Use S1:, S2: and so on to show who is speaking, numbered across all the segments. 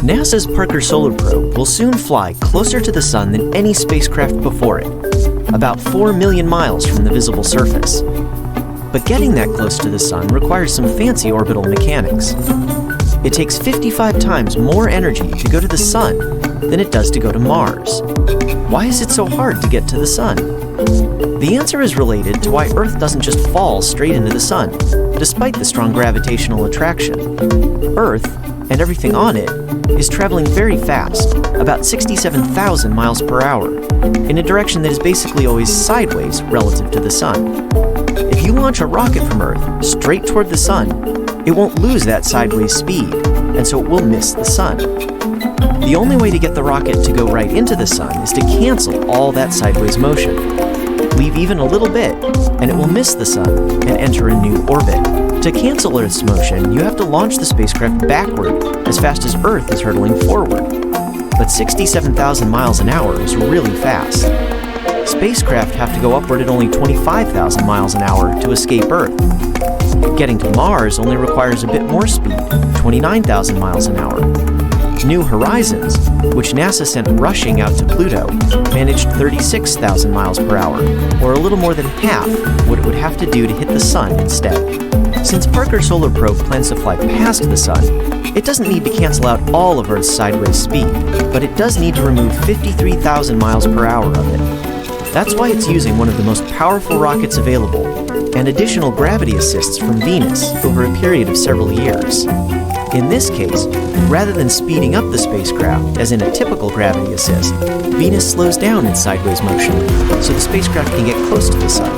S1: NASA's Parker Solar Probe will soon fly closer to the Sun than any spacecraft before it, about 4 million miles from the visible surface. But getting that close to the Sun requires some fancy orbital mechanics. It takes 55 times more energy to go to the Sun than it does to go to Mars. Why is it so hard to get to the Sun? The answer is related to why Earth doesn't just fall straight into the Sun, despite the strong gravitational attraction. Earth, and everything on it, is traveling very fast, about 67,000 miles per hour, in a direction that is basically always sideways relative to the Sun. If you launch a rocket from Earth straight toward the Sun, it won't lose that sideways speed, and so it will miss the Sun. The only way to get the rocket to go right into the Sun is to cancel all that sideways motion. Leave even a little bit, and it will miss the Sun and enter a new orbit. To cancel Earth's motion, you have to launch the spacecraft backward as fast as Earth is hurtling forward. But 67,000 miles an hour is really fast. Spacecraft have to go upward at only 25,000 miles an hour to escape Earth. Getting to Mars only requires a bit more speed, 29,000 miles an hour. New Horizons, which NASA sent rushing out to Pluto, managed 36,000 miles per hour, or a little more than half what it would have to do to hit the Sun instead. Since Parker Solar Probe plans to fly past the Sun, it doesn't need to cancel out all of Earth's sideways speed, but it does need to remove 53,000 miles per hour of it. That's why it's using one of the most powerful rockets available, and additional gravity assists from Venus over a period of several years. In this case, rather than speeding up the spacecraft, as in a typical gravity assist, Venus slows down its sideways motion, so the spacecraft can get close to the Sun.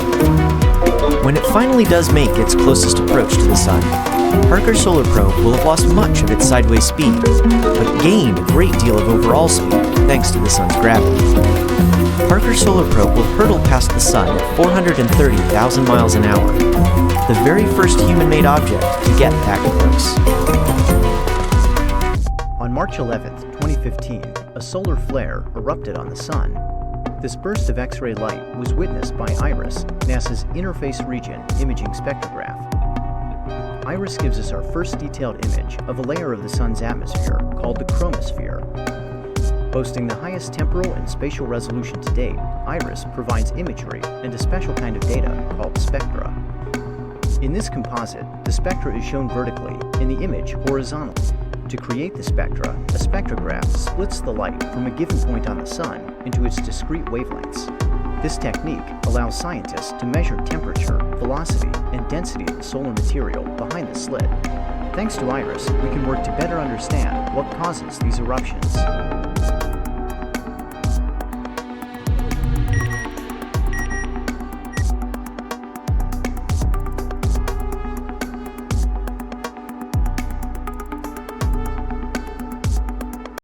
S1: When it finally does make its closest approach to the Sun, Parker Solar Probe will have lost much of its sideways speed, but gained a great deal of overall speed thanks to the Sun's gravity. Parker Solar Probe will hurtle past the Sun at 430,000 miles an hour, the very first human-made object to get that close.
S2: On March 11, 2015, a solar flare erupted on the Sun. This burst of X-ray light was witnessed by IRIS, NASA's Interface Region Imaging Spectrograph. IRIS gives us our first detailed image of a layer of the Sun's atmosphere called the chromosphere. Boasting the highest temporal and spatial resolution to date, IRIS provides imagery and a special kind of data called spectra. In this composite, the spectra is shown vertically and the image horizontally. To create the spectra, a spectrograph splits the light from a given point on the Sun into its discrete wavelengths. This technique allows scientists to measure temperature, velocity, and density of the solar material behind the slit. Thanks to IRIS, we can work to better understand what causes these eruptions.